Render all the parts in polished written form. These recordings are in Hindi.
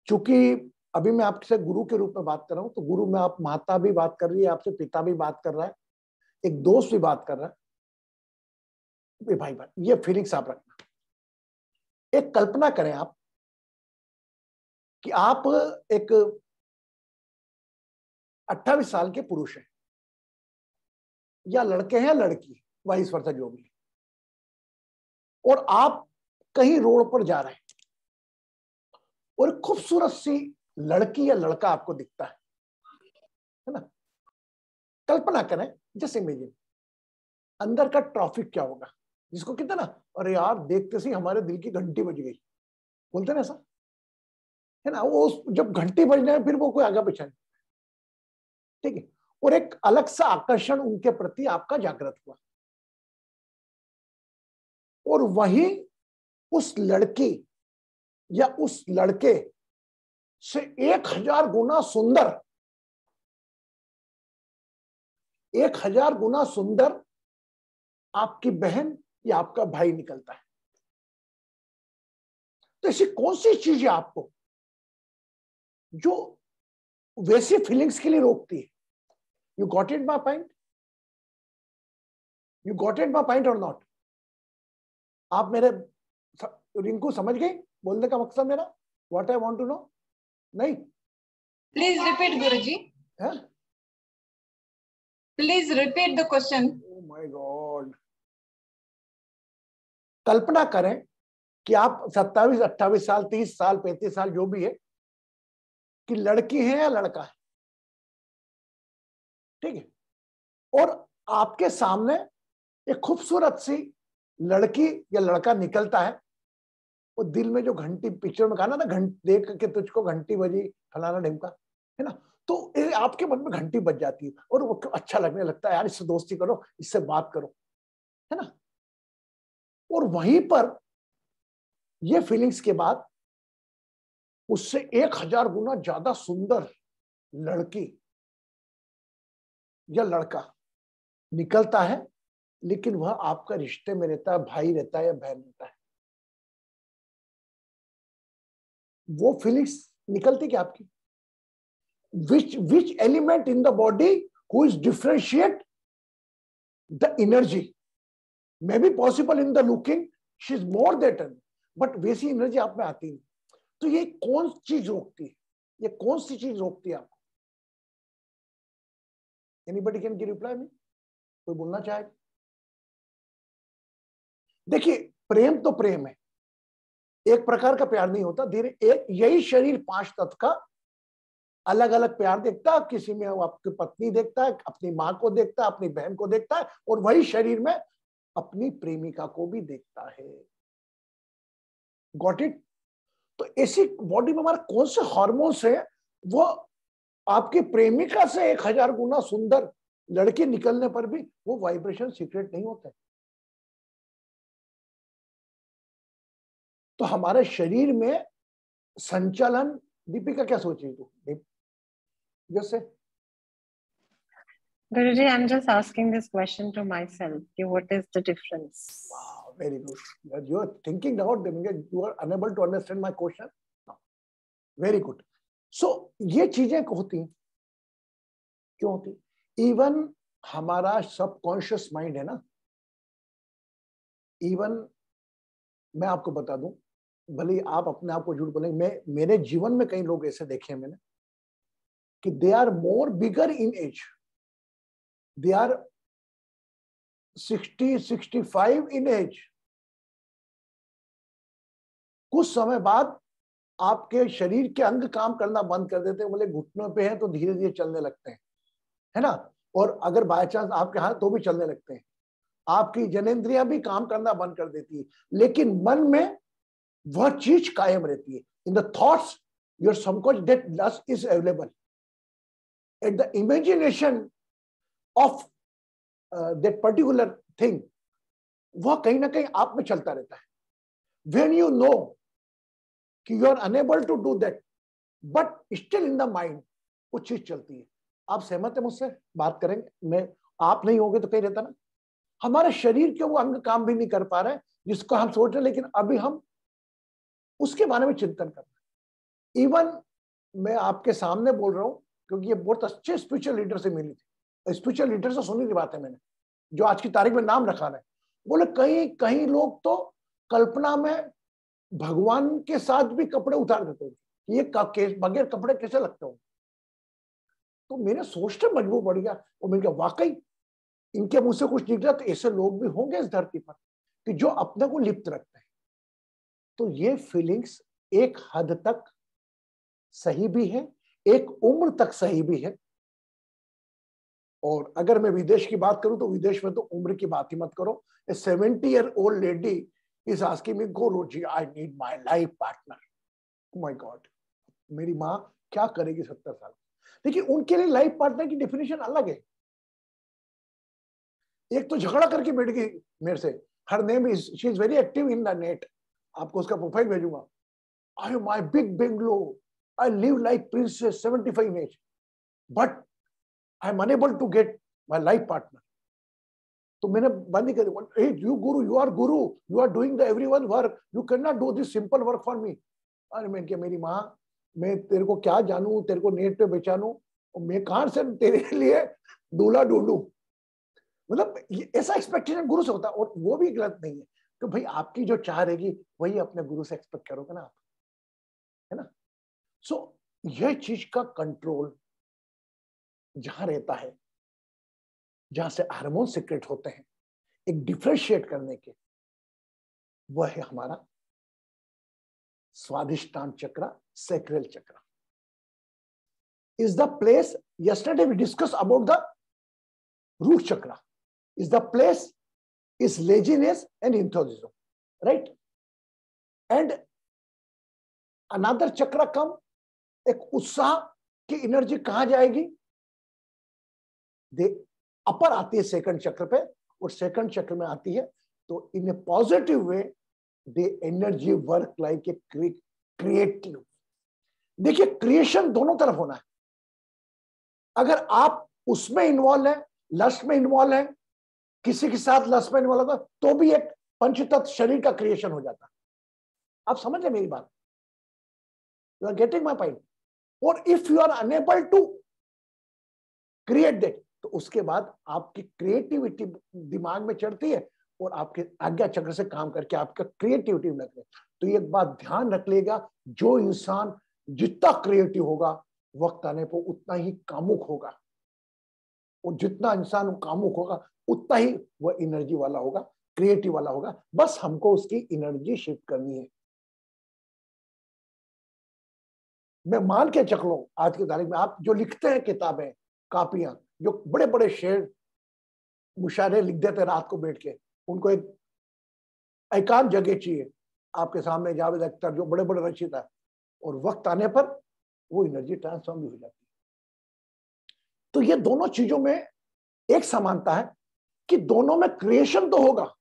चूंकि अभी मैं आपसे गुरु के रूप में बात कर रहा हूं, तो गुरु में आप माता भी बात कर रही है आपसे, पिता भी बात कर रहा है, एक दोस्त भी बात कर रहा है, भाई भाई ये फीलिंग्स आप रखना। एक कल्पना करें आप कि आप एक 28 साल के पुरुष हैं, या लड़के हैं लड़की, वाइस वर्सा जो भी, और आप कहीं रोड पर जा रहे हैं और खूबसूरत सी लड़की या लड़का आपको दिखता है ना। कल्पना करें, जैसे इमेजिन अंदर का ट्रैफिक क्या होगा, जिसको कहते हैं ना, अरे यार देखते से हमारे दिल की घंटी बज गई, बोलते ना ऐसा, है ना। वो जब घंटी बज जाए फिर वो कोई आगे पीछे नहीं, ठीक है। और एक अलग सा आकर्षण उनके प्रति आपका जागृत हुआ, और वही उस लड़की या उस लड़के से 1000 गुना सुंदर, 1000 गुना सुंदर आपकी बहन या आपका भाई निकलता है। तो ऐसी कौन सी चीज है आपको जो वैसी फीलिंग्स के लिए रोकती है? You got it my point? You got it my point or not? आप मेरे रिंकू समझ गई बोलने का मकसद मेरा, what I want to know? नहीं, please repeat Guruji, please repeat the question. Oh my god. कल्पना करें कि आप 27, 28 साल, 30 साल, 35 साल जो भी है, कि लड़की है या लड़का है, ठीक है, और आपके सामने एक खूबसूरत सी लड़की या लड़का निकलता है, वो दिल में जो घंटी, पिक्चर में कहा ना, देख के तुझको घंटी बजी फलाना ढिमका, है ना, तो आपके मन में घंटी बज जाती है और वो अच्छा लगने लगता है, यार इससे दोस्ती करो, इससे बात करो, है ना। और वहीं पर ये फीलिंग्स के बाद उससे 1000 गुना ज्यादा सुंदर लड़की या लड़का निकलता है, लेकिन वह आपका रिश्ते में रहता है, भाई रहता है या बहन रहता है। वो फीलिंग्स निकलती क्या आपकी? which element in the body who is differentiate the energy? May be possible in the looking she is more than, but वैसी एनर्जी आप में आती नहीं। तो ये कौन चीज रोकती है? ये कौन सी चीज रोकती है आपको? एनीबडी कैन गिव रिप्लाई में? कोई बोलना चाहे? देखिए, प्रेम तो प्रेम है, एक प्रकार का प्यार नहीं होता, धीरे एक यही शरीर 5 तत्व का अलग अलग प्यार देखता है। किसी में वो आपकी पत्नी देखता है, अपनी माँ को देखता है, अपनी बहन को देखता है, और वही शरीर में अपनी प्रेमिका को भी देखता है। Got it? तो ऐसी बॉडी में हमारे कौन से हार्मोन्स है, वो आपकी प्रेमिका से 1000 गुना सुंदर लड़की निकलने पर भी वो वाइब्रेशन सीक्रेट नहीं होते। तो हमारे शरीर में संचालन, दीपिका क्या सोच रही तू? जैसे Guruji, I'm just asking this question to myself. What is the difference? Wow, very good. You are thinking about them. You are unable to understand my question. No. Very good. So ये चीजें होती क्यों होती? इवन हमारा सबकॉन्शियस माइंड है ना, इवन मैं आपको बता दूं, भले आप अपने आप को झूठ बोलेंगे, मैं मेरे जीवन में कई लोग ऐसे देखे हैं मैंने कि they are more bigger in age, they are 60, 65 in age. कुछ समय बाद आपके शरीर के अंग काम करना बंद कर देते हैं, बोले घुटनों पे हैं तो धीरे धीरे चलने लगते हैं, है ना, और अगर बाय चांस आपके हाथ तो भी चलने लगते हैं, आपकी जनेंद्रियां भी काम करना बंद कर देती है, लेकिन मन में वह चीज कायम रहती है। In the thoughts your subconscious that lust is available, at the imagination of that particular thing, वह कहीं ना कहीं आप में चलता रहता है। व्हेन यू नो कि you are unable to do that, but still in the mind वो चीज चलती है। आप सहमत है मुझसे? बात करेंगे, मैं आप नहीं होंगे तो कहीं रहता ना, हमारे शरीर के वो अंग काम भी नहीं कर पा रहे हैं जिसको हम सोच रहे हैं, लेकिन अभी हम उसके बारे में चिंतन कर रहे हैं। इवन मैं आपके सामने बोल रहा हूं क्योंकि ये बहुत अच्छे स्पिरिचुअल लीडर से मिली थी, स्पिरिचुअल लीडर से सुनी थी बातें मैंने, जो आज की तारीख में नाम रखा है। बोले कई कई लोग तो कल्पना में भगवान के साथ भी कपड़े उतार देते हैं, ये बगैर कपड़े कैसे लगते हो। तो मेरे सोचते मजबूर पड़ गया और मैंने कहा वाकई इनके मुंह से कुछ निकला तो ऐसे लोग भी होंगे इस धरती पर कि जो अपने को लिप्त रखते हैं। तो ये फीलिंग्स एक हद तक सही भी है, एक उम्र तक सही भी है। और अगर मैं विदेश की बात करूं तो विदेश में तो उम्र की बात ही मत करो। ए 70-year-old lady is asking me, Guruji I need my life partner. My God, मेरी माँ क्या करेगी 70 साल। देखिए उनके लिए लाइफ पार्टनर की डेफिनेशन अलग है। एक तो झगड़ा करके बैठ गई मेरे से, her name is, she is very active in the net, आपको उसका प्रोफाइल भेजूंगा। I my big bungalow, I live like princess 75 age, but I am unable to get my life partner. तो मैंने बंद ही कर दिया, hey, you guru, you are guru, you are doing the everyone work, you cannot do this simple work for me। अरे मैं क्या, मेरी माँ, मैं तेरे को क्या जानू, तेरे को नेट पे बेचानू, और मैं कहां से तेरे लिए दूल्हा ढूंढूं। मतलब ऐसा एक्सपेक्टेशन गुरु से होता है, और वो भी गलत नहीं है। तो भाई आपकी जो चाह रहेगी वही अपने गुरु से एक्सपेक्ट करोगे ना आप, है ना। सो यह चीज का कंट्रोल जहां रहता है, जहां से हार्मोन सीक्रेट होते हैं एक डिफरेंशिएट करने के, वह है हमारा स्वादिष्टान चक्र, सैक्रल चक्र। Is the place, yesterday we discussed about the root chakra, is the place is laziness and enthusiasm, right? And another chakra come, एक उत्साह की एनर्जी कहां जाएगी, दे अपर आती है सेकंड चक्र पे, और सेकंड चक्र में आती है तो in a positive way they energy work like a creative. देखिए क्रिएशन दोनों तरफ होना है। अगर आप उसमें इन्वॉल्व है, लस्ट में इन्वॉल्व है, किसी के साथ लस्ट में इन्वॉल्व होगा, तो भी एक पंचतत्व शरीर का क्रिएशन हो जाता है। आप समझ रहे मेरी बात, you are getting my point. और if you are unable to create that, तो उसके बाद आपकी क्रिएटिविटी दिमाग में चढ़ती है और आपके आज्ञा चक्र से काम करके आपका क्रिएटिविटी में लगता है। तो एक बात ध्यान रख लेगा, जो इंसान जितना क्रिएटिव होगा वक्त आने पर उतना ही कामुक होगा, और जितना इंसान कामुक होगा उतना ही वह एनर्जी वाला होगा, क्रिएटिव वाला होगा। बस हमको उसकी एनर्जी शिफ्ट करनी है। मैं मान के चल लूं, आज की तारीख में आप जो लिखते हैं किताबें, कापियां, जो बड़े बड़े शेर मुशायरे लिख देते रात को बैठ के, उनको एक एकांत जगह चाहिए, आपके सामने जावेद अख्तर जो बड़े बड़े रचयिता है, और वक्त आने पर वो एनर्जी ट्रांसफॉर्म भी हो जाती है। तो ये दोनों चीजों में एक समानता है कि दोनों में क्रिएशन तो होगा,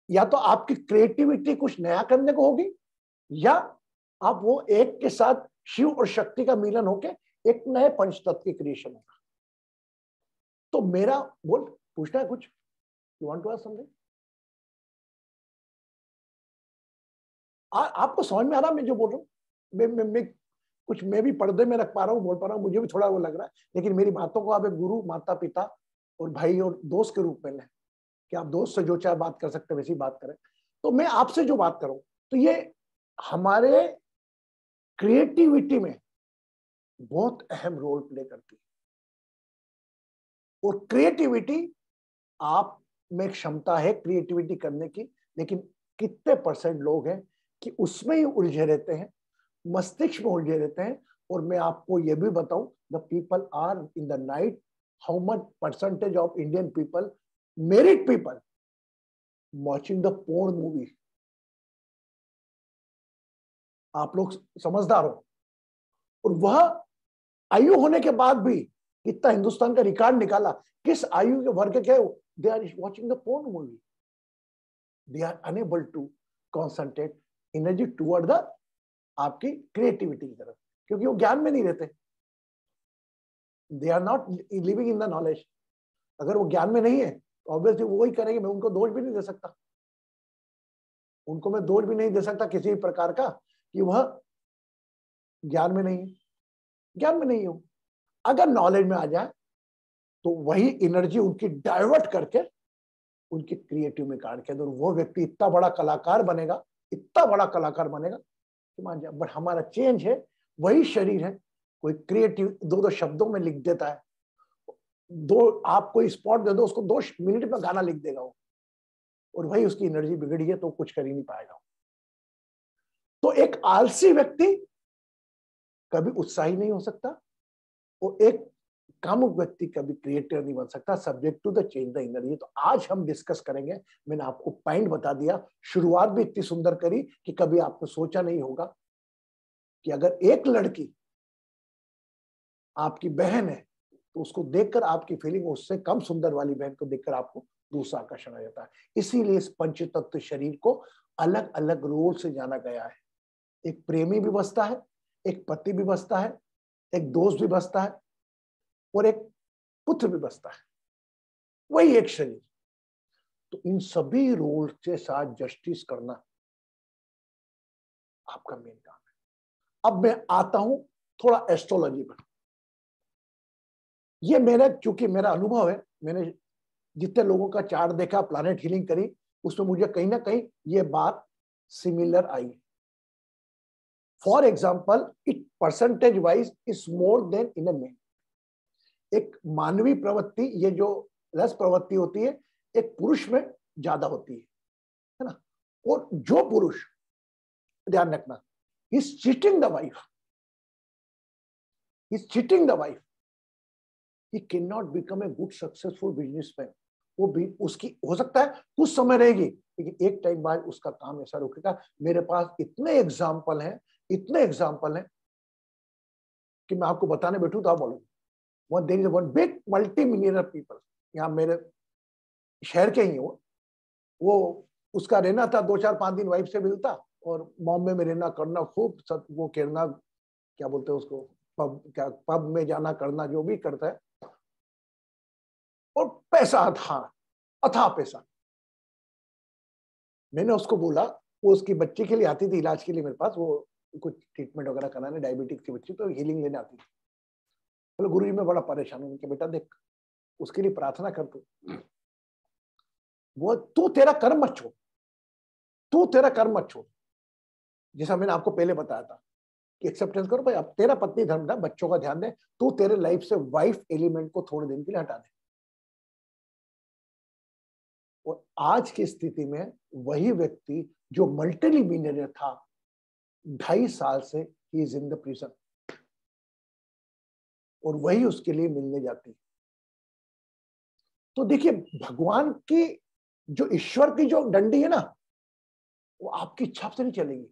या तो आपकी क्रिएटिविटी कुछ नया करने को होगी, या आप वो एक के साथ शिव और शक्ति का मिलन होके एक नए पंचतत्व की क्रिएशन होगा। तो मेरा बोल पूछना है कुछ, you want to ask something? आपको समझ में आ रहा मैं जो बोल रहा हूँ? मैं कुछ मैं भी पर्दे में रख पा रहा हूँ, बोल पा रहा हूँ, मुझे भी थोड़ा वो लग रहा है, लेकिन मेरी बातों को आप एक गुरु, माता पिता और भाई और दोस्त के रूप में लें, कि आप दोस्त से जो चाहे बात कर सकते हैं वैसी बात करें। तो मैं आपसे जो बात करूं, तो ये हमारे क्रिएटिविटी में बहुत अहम रोल प्ले करती है। और क्रिएटिविटी, आप में क्षमता है क्रिएटिविटी करने की, लेकिन कितने % लोग हैं कि उसमें ही उलझे रहते हैं, मस्तिष्क में उलझे रहते हैं। और मैं आपको यह भी बताऊं, the people are in the night, how much % of Indian people, married people, watching the porn movie. आप लोग समझदार हो। और वह आयु होने के बाद भी इतना हिंदुस्तान का रिकॉर्ड निकाला, किस आयु के वर्ग के, they are watching the porn movie, they are unable to concentrate energy toward the आपकी क्रिएटिविटी की तरफ, क्योंकि वो ज्ञान में नहीं रहते, they are not living in the knowledge. अगर वो ज्ञान में नहीं है तो ऑब्वियसली वो ही करेंगे। मैं उनको दोष भी नहीं दे सकता, उनको मैं दोष भी नहीं दे सकता किसी भी प्रकार का कि वह ज्ञान में नहीं है, ज्ञान में नहीं हो। अगर नॉलेज में आ जाए तो वही एनर्जी उनकी डाइवर्ट करके उनके क्रिएटिव में काट के, और वो व्यक्ति इतना बड़ा कलाकार बनेगा, इतना बड़ा कलाकार बनेगा कि मान जाए। बट हमारा चेंज है, वही शरीर है, कोई क्रिएटिव 2-2 शब्दों में लिख देता है, आप कोई स्पॉट दे दो उसको 2 मिनट में गाना लिख देगा वो, और वही उसकी एनर्जी बिगड़ी है तो कुछ कर ही नहीं पाएगा। तो एक आलसी व्यक्ति कभी उत्साही नहीं हो सकता, और एक कामुक व्यक्ति कभी क्रिएटर नहीं बन सकता, subject to the change the energy. तो आज हम डिस्कस करेंगे, मैंने आपको पॉइंट बता दिया, शुरुआत भी इतनी सुंदर करी कि कभी आपने सोचा नहीं होगा कि अगर एक लड़की आपकी बहन है तो उसको देखकर आपकी फीलिंग उससे कम सुंदर वाली बहन को देखकर आपको दूसरा आकर्षण आ जाता है। इसीलिए इस पंचतत्व शरीर को अलग अलग रोल से जाना गया है। एक प्रेमी भी बसता है, एक पति भी बसता है, एक दोस्त भी बसता है, और एक पुत्र भी बसता है, वही एक शरीर। तो इन सभी रोल के साथ जस्टिस करना आपका मेन काम है। अब मैं आता हूं थोड़ा एस्ट्रोलॉजी पर। ये क्योंकि मेरा अनुभव है, मैंने जितने लोगों का चार्ट देखा, प्लैनेट हीलिंग करी, उसमें मुझे कहीं ना कहीं ये बात similar I. For example, it percentage wise is more then in a man. एक मानवीय प्रवृत्ति, ये जो रस प्रवृत्ति होती है, एक पुरुष में ज्यादा होती है ना। और जो पुरुष, ध्यान रखना, is cheating the wife, is cheating the wife, he cannot become a good successful businessman। वो भी उसकी हो सकता है कुछ समय रहेगी, लेकिन एक टाइम बाद उसका काम ऐसा रुकेगा। मेरे पास इतने एग्जाम्पल हैं, इतने एग्जाम्पल हैं कि मैं आपको बताने बैठू तो आप बोलोगे। There is one big multi millionaire people, यहाँ मेरे शहर के ही वो उसका रहना था 2-4-5 दिन वाइफ से मिलता, और बॉम्बे में रहना करना, खूब सब वो करना, क्या बोलते हैं उसको, पब में जाना करना, जो भी करता है, और पैसा अथाह पैसा। मैंने उसको बोला, वो उसकी बच्ची के लिए आती थी इलाज के लिए मेरे पास, वो कुछ ट्रीटमेंट वगैरह कराने, डायबिटिक की बच्ची, तो हीलिंग लेने आती थी। बोले गुरु जी मैं बड़ा परेशान हूँ। बेटा देख, उसके लिए प्रार्थना कर तू, वो तू तेरा कर्म मत छोड़, तू तेरा कर्म मत छोड़। जैसा मैंने आपको पहले बताया था कि एक्सेप्टेंस करो भाई, अब तेरा पत्नी धर्म था, बच्चों का ध्यान दे, तू तेरे लाइफ से वाइफ एलिमेंट को थोड़े दिन के लिए हटा दे। और आज की स्थिति में वही व्यक्ति जो मल्टी मिलियनेयर था, 2.5 साल से he is in the prison, और वही उसके लिए मिलने जाती। तो देखिए, भगवान की जो, ईश्वर की जो डंडी है ना, वो आपकी इच्छा से नहीं चलेगी,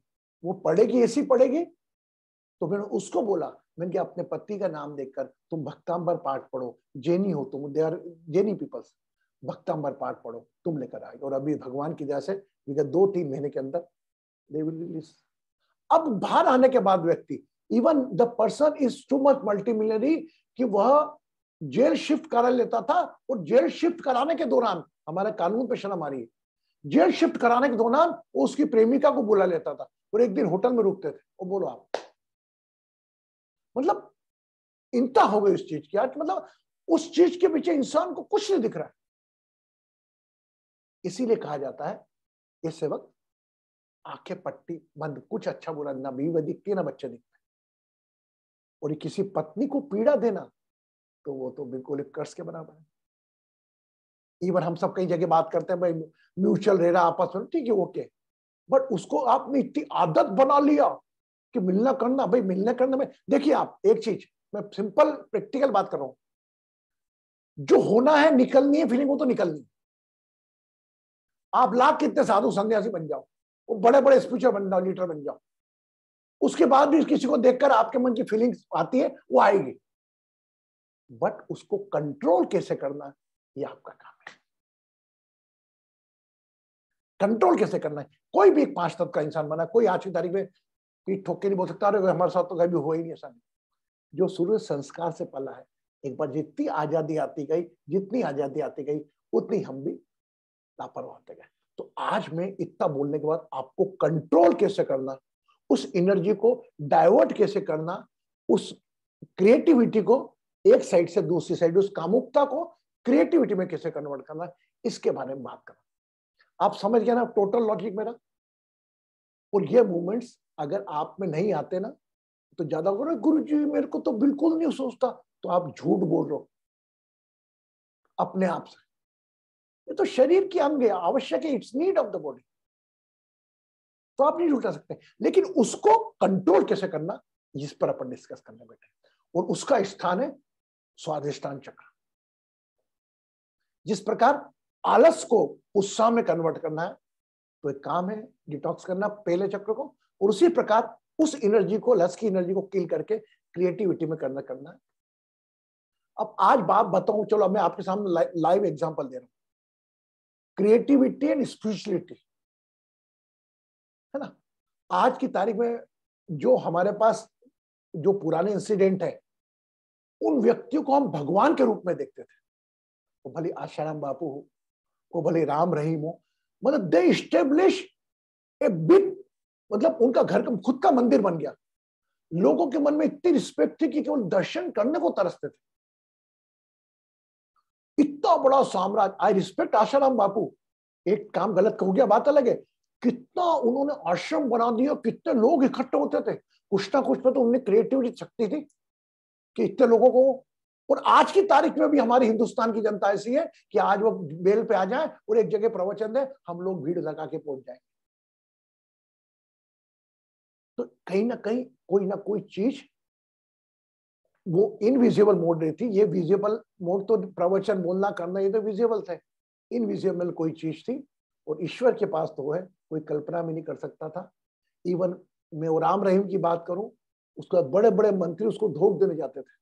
वो पड़ेगी, ऐसी पड़ेगी। तो मैंने उसको बोला, मैंने कहा अपने पति का नाम देखकर तुम भक्तांबर पाठ पढ़ो, जैनी हो तुम, दे आर जैनी पीपल्स, भक्तांबर पाठ पढ़ो, तुम लेकर आए। और अभी भगवान की दया से 2-3 महीने के अंदर दे विल रिलीज। अब बाहर आने के बाद व्यक्ति, even the person is too much multi millionaire कि वह जेल शिफ्ट करा लेता था, और जेल शिफ्ट कराने के दौरान, हमारे कानून पे शर्म आ रही है, जेल शिफ्ट कराने के दौरान वो उसकी प्रेमिका को बुला लेता था, और एक दिन होटल में रुकते थे, वो बोलो आप, मतलब इंता हो गई उस चीज की आज, मतलब उस चीज के पीछे इंसान को कुछ नहीं दिख रहा है। इसीलिए कहा जाता है ये सेवक आंखें पट्टी बंद, कुछ अच्छा बुरा ना बीवी दिखती ना बच्चे दिखते, और किसी पत्नी को पीड़ा देना तो वो तो बिल्कुल एक कर्ज के बराबर है। इवन हम सब कई जगह बात करते हैं भाई म्यूचुअल रह रहा आपस में, ठीक है ओके, बट उसको आपने इतनी आदत बना लिया कि मिलना करना, भाई मिलना करने में देखिए आप एक चीज, मैं सिंपल प्रैक्टिकल बात कर रहा हूं, जो होना है निकलनी है फीलिंग, वो तो निकलनी। आप लाख कितने साधु सन्यासी बन जाओ, वो बड़े बड़े स्पीचर बन जाओ, लीडर बन जाओ, उसके बाद भी किसी को देखकर आपके मन की फीलिंग्स आती है, वो आएगी, बट उसको कंट्रोल कैसे करना ये आपका काम है। कंट्रोल कैसे करना है। कोई भी एक 5 तत्व का इंसान बना, कोई आज की तारीख में पीठ ठोक के नहीं बोल सकता अरे हमारे साथ तो कभी हुआ ही नहीं, ऐसा नहीं। जो सूर्य संस्कार से पला है, एक बार जितनी आजादी आती गई, जितनी आजादी आती गई, उतनी हम भी लापरवाह होते गए। तो आज मैं इतना बोलने के बाद आपको कंट्रोल कैसे करना उस एनर्जी को डाइवर्ट कैसे करना, उस क्रिएटिविटी को एक साइड से दूसरी साइड, उस कामुकता को क्रिएटिविटी में कैसे कन्वर्ट करना, इसके बारे में बात करना। आप समझ गए ना टोटल लॉजिक मेरा। और ये मूवमेंट्स अगर आप में नहीं आते ना तो ज्यादा बोल रहे गुरु जी मेरे को तो बिल्कुल नहीं सोचता, तो आप झूठ बोल रहे हो अपने आप से। ये तो शरीर की अंग है, आवश्यक है, it's need of the body, तो आप नहीं झूठा सकते। लेकिन उसको कंट्रोल कैसे करना, इस पर अपन डिस्कस करने बैठे, और उसका स्थान है स्वाधिष्ठान चक्र। जिस प्रकार आलस को उत्साह में कन्वर्ट करना है, तो एक काम है डिटॉक्स करना पहले चक्र को, और उसी प्रकार उस एनर्जी को, लस की एनर्जी को किल करके क्रिएटिविटी में करना है। अब आज बात बताऊं, चलो मैं आपके सामने लाइव एग्जांपल दे रहा हूं, क्रिएटिविटी एंड स्पिरिचुअलिटी, है ना। आज की तारीख में जो हमारे पास जो पुराने इंसिडेंट है, उन व्यक्तियों को हम भगवान के रूप में देखते थे। वो भले आशाराम बापू हो, वो भले राम रहीम हो, मतलब दे इस्टेब्लिश ए बिग, मतलब उनका घर का खुद का मंदिर बन गया। लोगों के मन में इतनी रिस्पेक्ट थी कि केवल दर्शन करने को तरसते थे। इतना बड़ा साम्राज्य, आई रिस्पेक्ट आशाराम बापू। एक काम गलत हो गया, बात अलग है, कितना उन्होंने आश्रम बना दिया, कितने लोग इकट्ठे होते थे, कुछ ना कुछ में तो उन्हें क्रिएटिविटी शक्ति थी कि इतने लोगों को। और आज की तारीख में भी हमारी हिंदुस्तान की जनता ऐसी है कि आज वो बेल पे आ जाए और एक जगह प्रवचन दे, हम लोग भीड़ लगा के पहुंच जाएंगे। तो कहीं ना कहीं कोई ना कोई चीज वो इनविजिबल मोड रही थी। ये विजिबल मोड तो प्रवचन बोलना करना, ये तो विजिबल थे। इनविजिबल कोई चीज थी, और ईश्वर के पास तो है, कोई कल्पना भी नहीं कर सकता था। इवन मैं वो राम रहीम की बात करूं, उसका बड़े बड़े मंत्री उसको धोख देने जाते थे,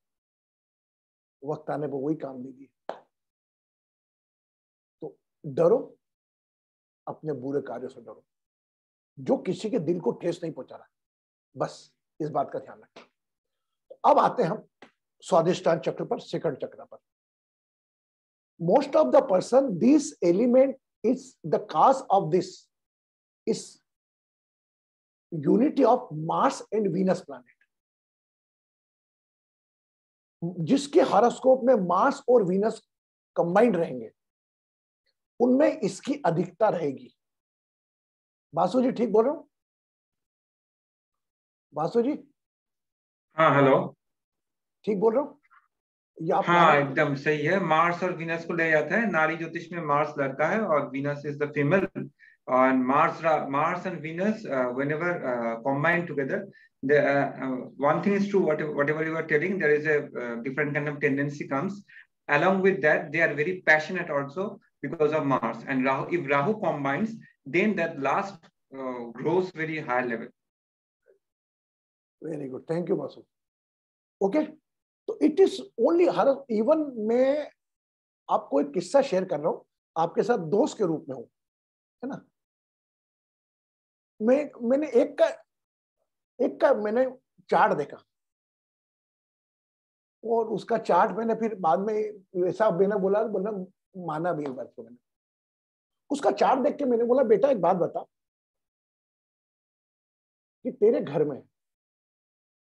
वक्त आने पर वही काम दीजिए। तो डरो, अपने बुरे कार्यों से डरो, जो किसी के दिल को ठेस नहीं पहुंचा रहा, बस इस बात का ध्यान रखें। अब आते हैं हम स्वाधिष्ठान चक्र पर, सेकंड चक्र पर। Most of the person, this element is the cause of this is unity of Mars and Venus planet. जिसके हॉरोस्कोप में मार्स और वीनस कंबाइंड रहेंगे, उनमें इसकी अधिकता रहेगी। बासु जी ठीक बोल रहा हूं? बासु जी हाँ हेलो, ठीक बोल रहा हूं? ये आप हाँ एकदम सही है। मार्स और वीनस को ले जाता है। नारी ज्योतिष में मार्स लड़का है और Venus is the female. And Mars and Venus, whenever combined together, one thing is true. Whatever you are telling, there is a different kind of tendency comes along with that. They are very passionate also because of Mars and Rahu. If Rahu combines, then that last grows very high level. Very good, thank you Basu. Okay, तो it is only her, even मैं आपको एक किस्सा शेयर कर रहा हूं, आपके साथ दोस्त के रूप में हूं, है ना। मैंने एक का मैंने चार्ट देखा, और उसका चार्ट मैंने फिर बाद में ऐसा मैंने बोला माना भी एक बार को। मैंने उसका चार्ट देख के मैंने बोला, बेटा एक बात बता कि तेरे घर में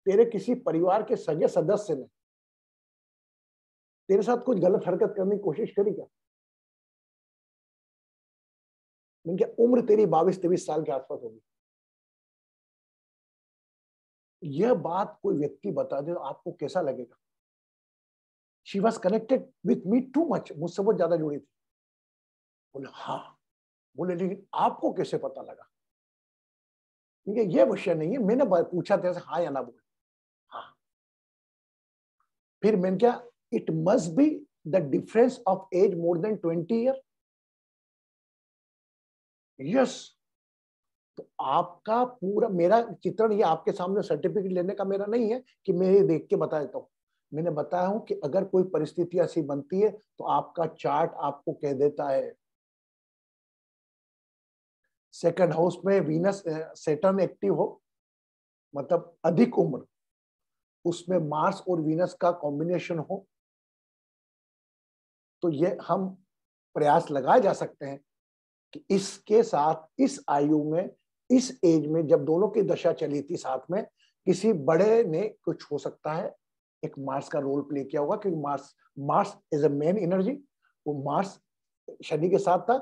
तेरे किसी परिवार के सगे सदस्य ने तेरे साथ कुछ गलत हरकत करने की कोशिश करी क्या? मैंने क्या, उम्र तेरी 22-23 साल के आसपास होगी। यह बात कोई व्यक्ति बता दे तो आपको कैसा लगेगा? She was connected with me too much, मुझसे बहुत ज्यादा जुड़ी थी। बोले हाँ, बोले लेकिन आपको कैसे पता लगा? ये विषय नहीं है, मैंने पूछा था हाँ या ना, बोले हाँ। फिर मैंने क्या, it must be the difference of age more than 20 year. Yes, तो आपका पूरा, मेरा चित्रण ये आपके सामने सर्टिफिकेट लेने का मेरा नहीं है कि मैं ये देख के बता देता हूँ। मैंने बताया हूं कि अगर कोई परिस्थिति ऐसी बनती है तो आपका चार्ट आपको कह देता है। सेकंड हाउस में वीनस सैटर्न एक्टिव हो, मतलब अधिक उम्र, उसमें मार्स और वीनस का कॉम्बिनेशन हो, तो ये हम प्रयास लगाए जा सकते हैं कि इसके साथ इस आयु में इस एज में जब दोनों की दशा चली थी साथ में, किसी बड़े ने कुछ हो सकता है एक मार्स का रोल प्ले किया होगा, क्योंकि Mars Mars is a main energy, वो मार्स शनि के साथ था,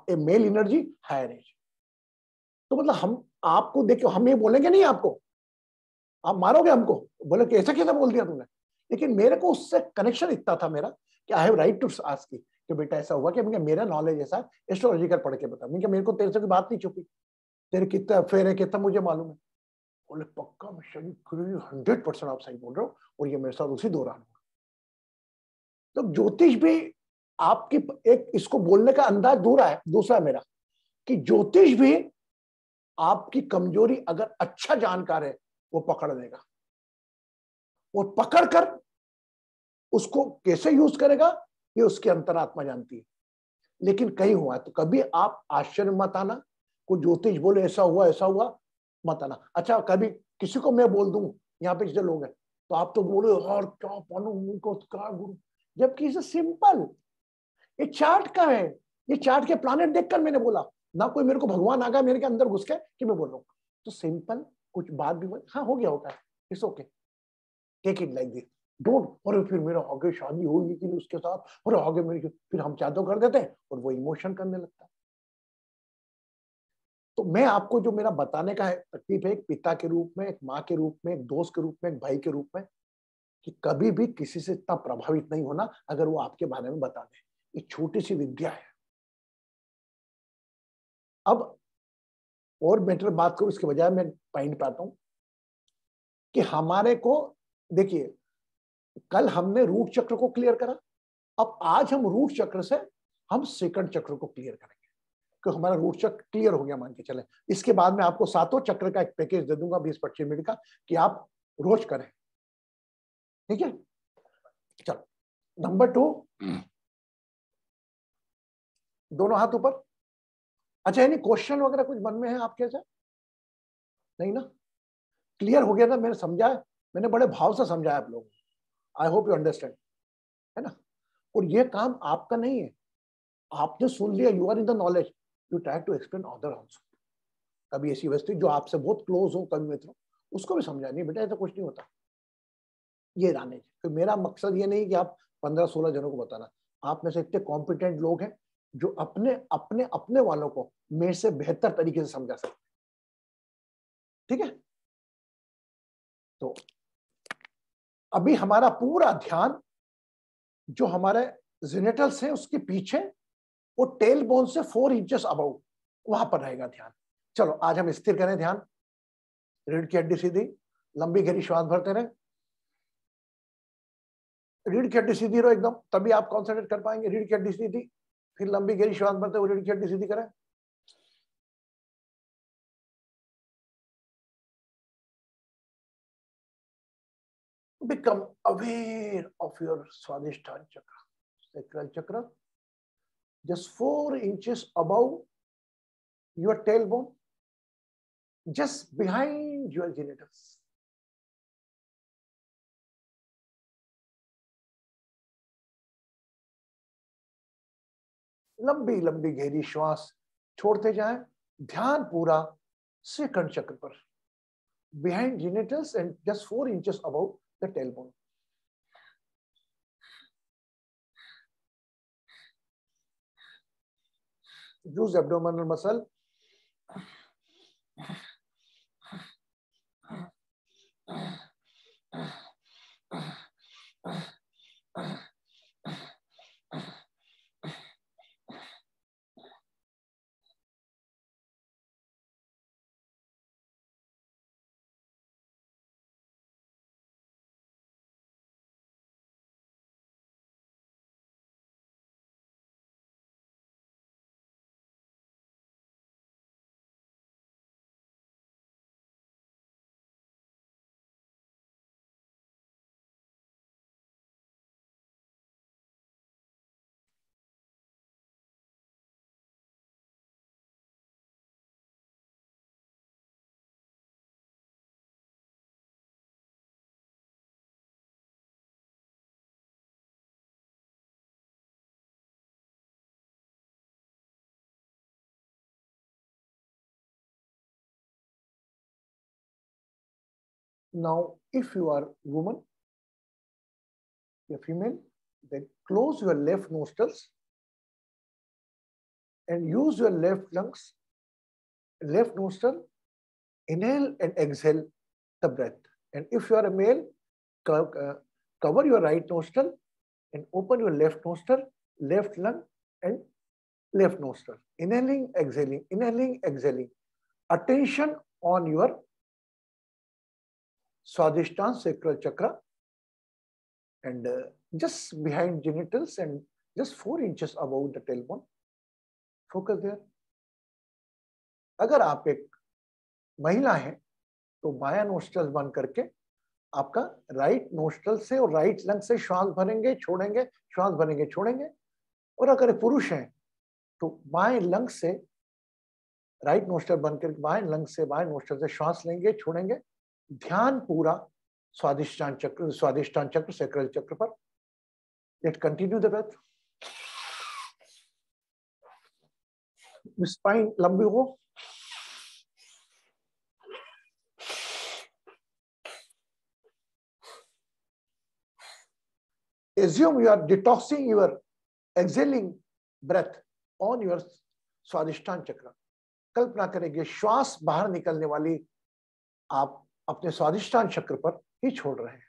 ए मेल एनर्जी हायर एज। तो मतलब हम आपको देखो, हम ये बोलेंगे नहीं आपको, आप मारोगे हमको, बोले कि ऐसा कैसे बोल दिया तुमने, लेकिन मेरे को उससे कनेक्शन इतना था मेरा कि I have right to ask you कि बेटा ऐसा हुआ कि मेरा नॉलेज ऐसा एस्ट्रोलॉजिकल पढ़ के बता, मेरे को तेरे से कोई बात नहीं छुपी, तेरे कितना अफेयर है कितना मुझे मालूम है। बोले पक्का मैं शनि 100% आप सही बोल रहे हो, और ये मेरे साथ उसी दौरान हुआ। तो ज्योतिष भी आपकी एक इसको बोलने का अंदाज दूसरा मेरा कि ज्योतिष भी आपकी कमजोरी अगर अच्छा जानकार है वो पकड़ लेगा, और पकड़कर उसको कैसे यूज करेगा ये उसकी अंतरात्मा जानती है। लेकिन कहीं हुआ तो कभी आप आश्चर्य मत आना, कोई ज्योतिष बोले ऐसा हुआ मत आना। अच्छा कभी किसी को मैं बोल दूं, यहाँ पे जो लोग हैं तो आप तो बोले और क्या पानो उनको क्या गुरु, जबकि इसे सिंपल, ये चार्ट का है, ये चार्ट के प्लानेट देखकर मैंने बोला ना, कोई मेरे को भगवान आ गया मेरे के अंदर घुस के कि मैं बोल रहा हूँ। तो सिंपल कुछ बात भी हाँ हो गया होता है, it's okay, take it like this, don't. और फिर मेरा आगे शादी होगी कि उसके साथ, और आगे मेरी, फिर हम चाहते कर देते हैं और वो इमोशन करने लगता है। तो मैं आपको जो मेरा बताने का है तकलीफ है, एक पिता के रूप में, एक माँ के रूप में, एक दोस्त के रूप में, एक भाई के रूप में, कि कभी भी किसी से इतना प्रभावित नहीं होना अगर वो आपके बारे में बता दे। ये छोटी सी विद्या है। अब और बेटर बात करूं इसके बजाय मैं पॉइंट पे आता हूं कि हमारे को देखिए, कल हमने रूट चक्र को क्लियर करा, अब आज हम रूट चक्र से हम सेकंड चक्र को क्लियर करेंगे, कि हमारा रूट चक्र क्लियर हो गया मान के चले। इसके बाद में आपको 7 चक्र का एक पैकेज दे दूंगा 20-25 मिनट का, कि आप रोज करें, ठीक है। चलो नंबर 2, दोनों हाथ ऊपर। अच्छा यानी क्वेश्चन वगैरह कुछ मन में है आपके से? नहीं ना? क्लियर हो गया ना? मैंने समझाया, मैंने बड़े भाव से समझाया आप लोगों को, आई होप यू अंडरस्टैंड, है ना। और ये काम आपका नहीं है, आपने सुन लिया, you are in the knowledge, you try to explain other also. कभी ऐसी वस्तु जो आपसे बहुत क्लोज हो, कभी मित्र, उसको भी समझानी, बेटा ऐसा कुछ नहीं होता, ये जाने। तो मेरा मकसद ये नहीं कि आप 15-16 जनों को बताना, आप में से इतने कॉम्पिटेंट लोग हैं जो अपने अपने अपने वालों को मेरे से बेहतर तरीके से समझा सकते, ठीक है। तो अभी हमारा पूरा ध्यान जो हमारे जेनेटल्स हैं उसके पीछे, वो टेल बोन से 4 इंचेस अबव, वहां पर रहेगा ध्यान। चलो आज हम स्थिर करें ध्यान, रीढ़ की हड्डी सीधी, लंबी गहरी श्वास भरते रहे, रीढ़ की हड्डी सीधी रहो एकदम, तभी आप कॉन्सेंट्रेट कर पाएंगे। रीढ़ की हड्डी सीधी, फिर लंबी गहरी श्वास भरते हुए रीढ़ की हड्डी सीधी करें। Become aware of your Swadhisthana chakra, sacral chakra, just 4 inches above your tailbone, just behind your genitals. लंबी लंबी गहरी श्वास छोड़ते जाएं, ध्यान पूरा सेकंड चक्र पर, behind genitals and just 4 inches above the tailbone. Use abdominal muscle. Now, if you are woman, you're female, then close your left nostrils and use your left lungs, left nostril, inhale and exhale the breath. And if you are a male, cover your right nostril and open your left nostril, left lung and left nostril. Inhaling, exhaling, inhaling, exhaling. Attention on your Swadhisthana sacral chakra and just behind genitals and just 4 inches above the tailbone. Focus there. अगर आप एक महिला हैं तो बायां नोस्ट्रल बंद करके आपका राइट नोस्ट्रल से और राइट लंग से श्वास भरेंगे छोड़ेंगे, श्वास भरेंगे छोड़ेंगे. और अगर पुरुष हैं तो बाएं लंग से राइट नोस्ट्रल बंद करके बाएं लंग से बाएं नोस्ट्रल से श्वास लेंगे छोड़ेंगे. ध्यान पूरा स्वादिष्ठान चक्र सैक्रल चक्र पर. Let continue the breath. Spine लंबी हो. Assume you are detoxing your exhaling breath on your स्वादिष्ठान चक्र. कल्पना करेंगे श्वास बाहर निकलने वाली आप अपने स्वादिष्ठान चक्र पर ही छोड़ रहे हैं.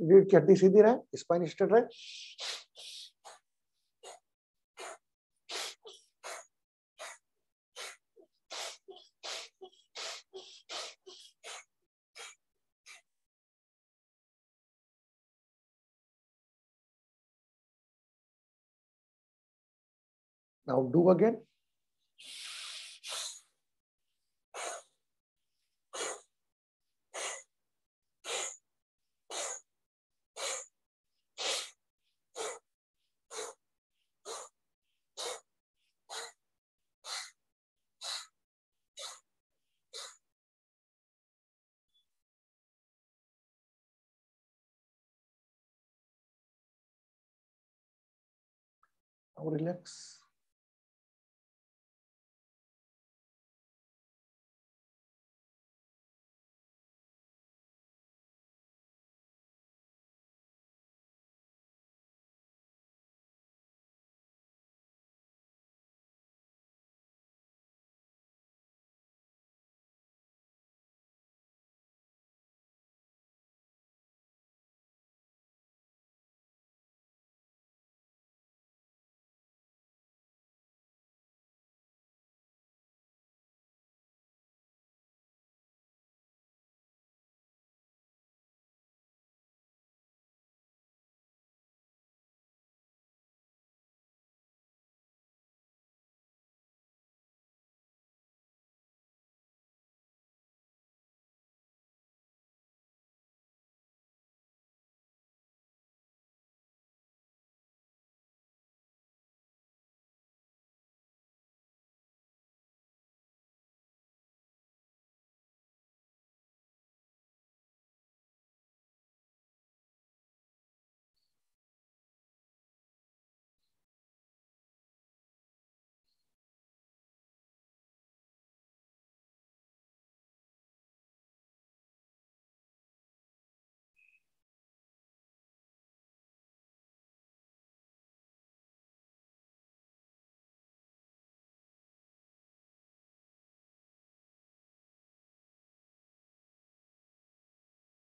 रीढ़ की हड्डी सीधी रहे, स्पाइन स्ट्रेट रहे. Now do again. Now relax.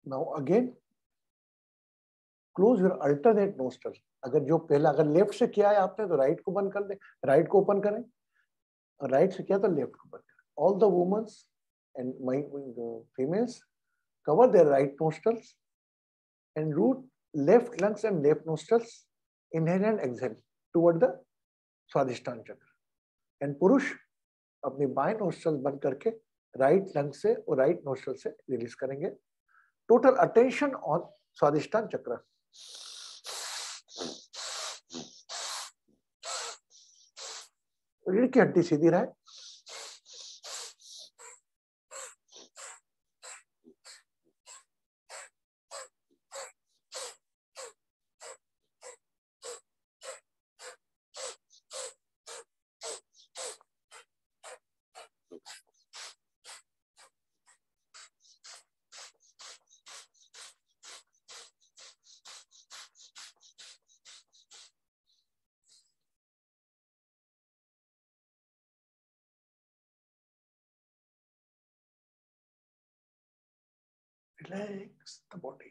Now again, close your alternate nostril. अगर जो पहला अगर लेफ्ट से किया है आपने तो राइट को बंद कर दे, राइट को ओपन करें. राइट से किया तो लेफ्ट को बंद करें. All the women and females cover their right nostrils and root left lungs and left nostrils. Inhale and exhale toward the स्वादिष्ठान चक्र. And पुरुष अपनी बाएं नोस्ट्रल बंद करके राइट लंग से और राइट नोस्ट्रल से रिलीज करेंगे. Total attention on स्वादिष्ठान चक्र. रीढ़ की हड्डी सीधी रहे. Relax the body.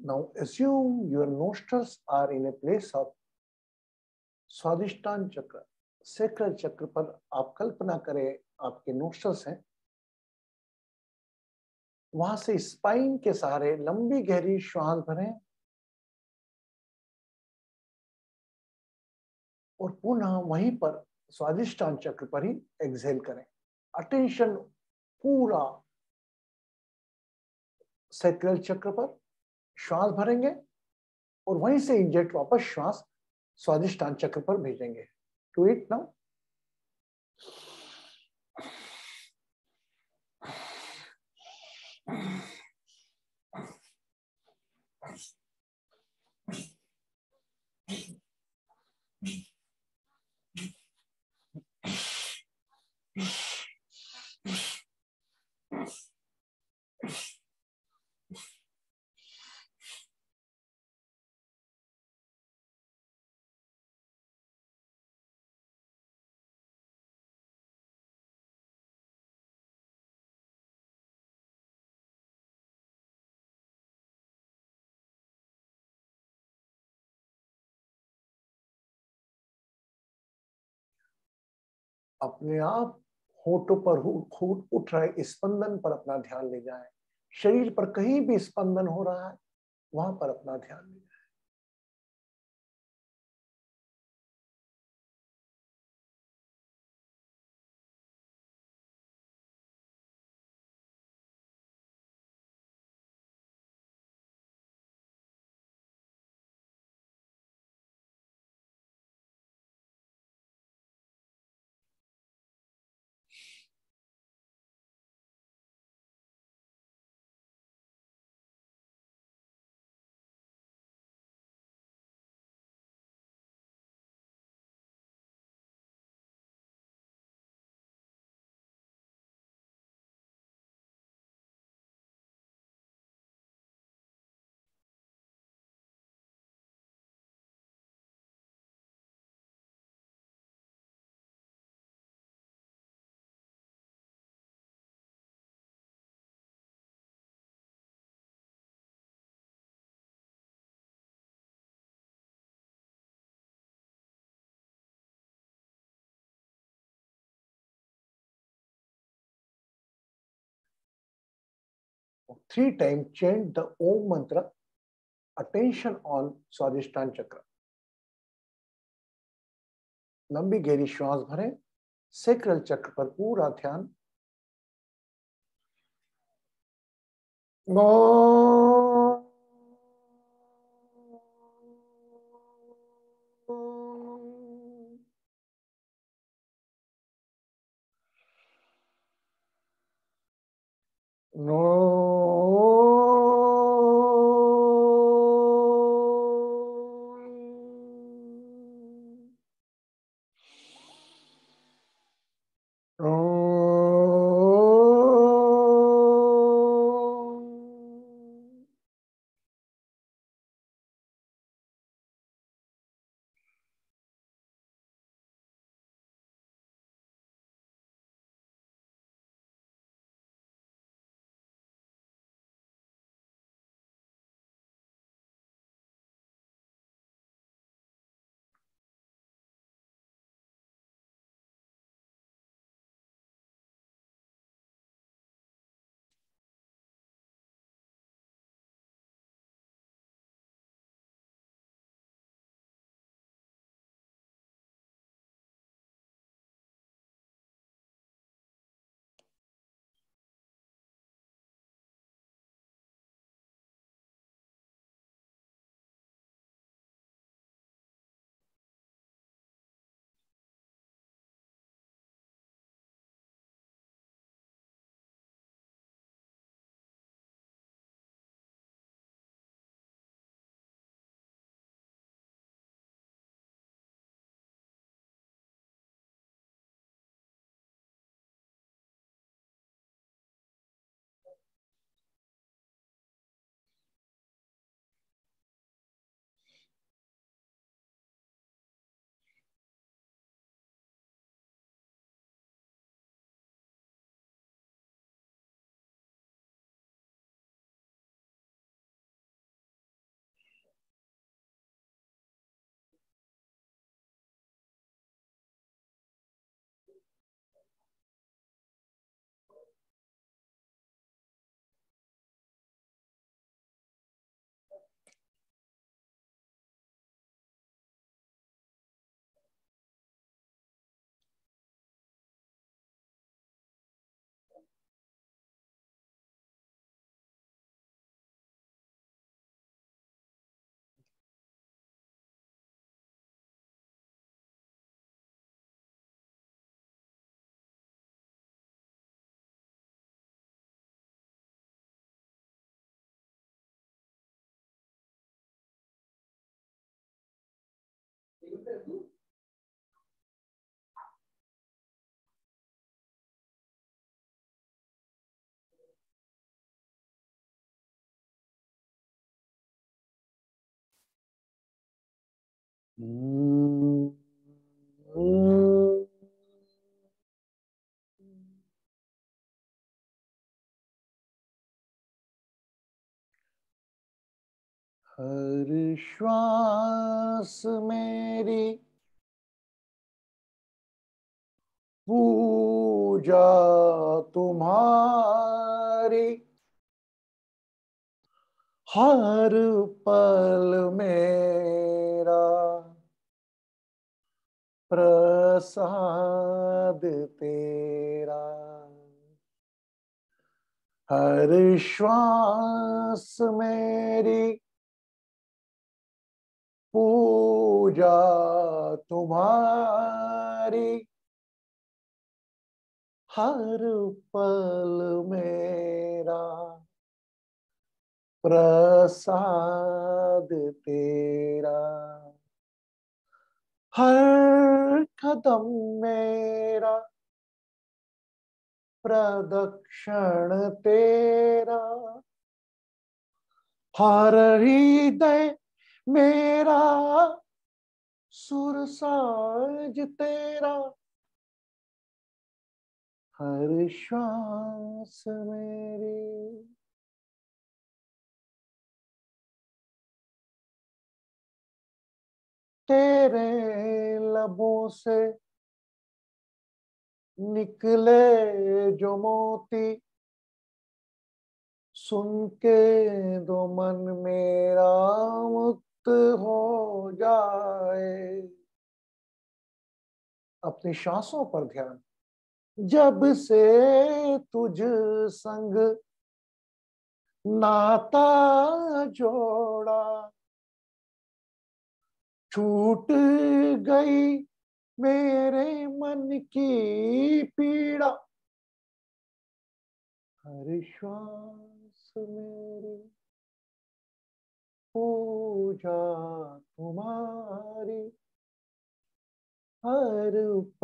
Now assume your nostrils are in a place of Swadhisthana चक्र, सैक्रल चक्र पर आप कल्पना करें आपके नोस्ट्रल्स हैं, वहां से स्पाइन के सहारे लंबी गहरी श्वास भरें और पुनः वहीं पर स्वादिष्टान चक्र पर ही एक्सहेल करें। अटेंशन पूरा सैक्रल चक्र पर श्वास भरेंगे और वहीं से इंजेक्ट वापस श्वास स्वादिष्टान चक्र पर भेजेंगे। To it now. अपने आप होठों पर होठ उठ रहे स्पंदन पर अपना ध्यान ले जाएं। शरीर पर कहीं भी स्पंदन हो रहा है वहां पर अपना ध्यान ले जाएं। 3 times chant the Om mantra. Attention on Swadhisthana चक्र. लंबी गहरी श्वास भरें, सैक्रल चक्र पर पूरा ध्यान. हर श्वास मेरी पूजा तुम्हारी, हर पल मेरा प्रसाद तेरा. हर श्वास मेरी पूजा तुम्हारी, हर पल मेरा प्रसाद तेरा. हर कदम मेरा प्रदक्षिण तेरा, हर हृदय मेरा सुरसाज तेरा. हर श्वास मेरी तेरे लबों से निकले जो मोती, सुन के दो मन मेरा मुक्त हो जाए। अपनी सांसों पर ध्यान। जब से तुझ संग नाता जोड़ा, छूट गई मेरे मन की पीड़ा। हर श्वास मेरी पूजा तुम्हारी, हर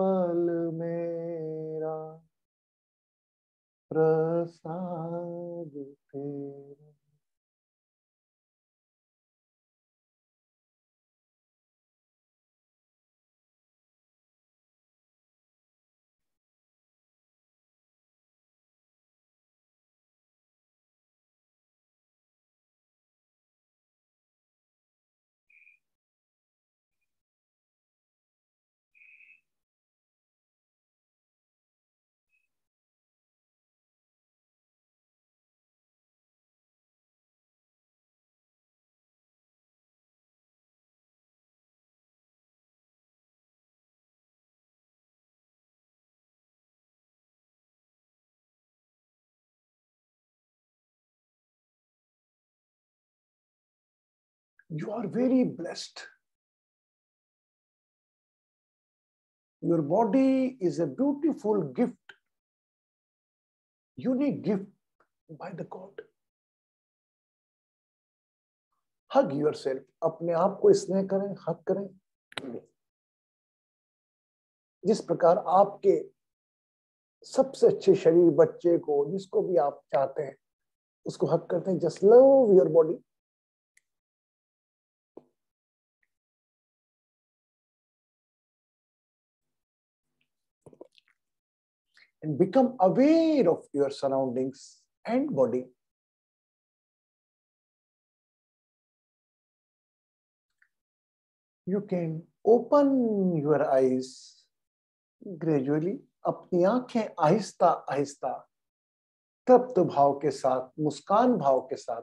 पल मेरा प्रसाद तेरा। You are very blessed. Your body is a beautiful gift, unique gift by the God. Hug yourself. अपने आप को स्नेह करें, हग करें। जिस प्रकार आपके सबसे अच्छे शरीर बच्चे को, जिसको भी आप चाहते हैं, उसको हग करते हैं। Just love your body. And become aware of your surroundings and body. You can open your eyes gradually. अपनी आंखें आहिस्ता आहिस्ता तृप्त भाव के साथ, मुस्कान भाव के साथ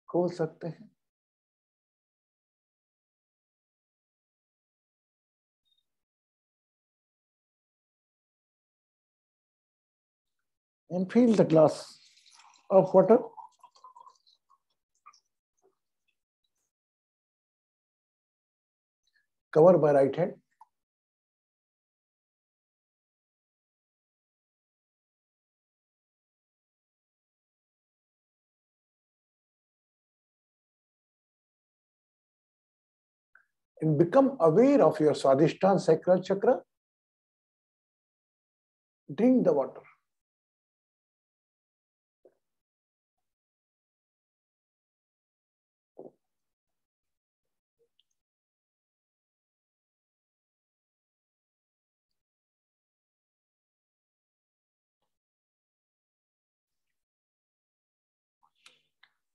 खोल सकते हैं। And fill the glass of water. Cover by right hand. And become aware of your Swadhisthana sacral chakra. Drink the water.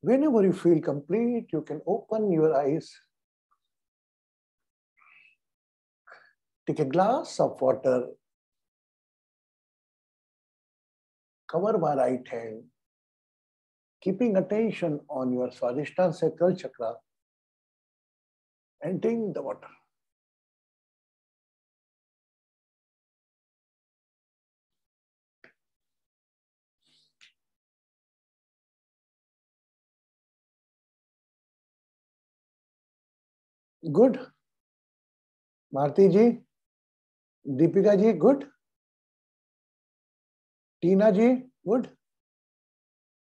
Whenever you feel complete, you can open your eyes. Take a glass of water. Cover by right hand. Keeping attention on your Swadhisthana sacral chakra. And drink the water. Good. Marti ji, Deepika ji, good. Tina ji, good.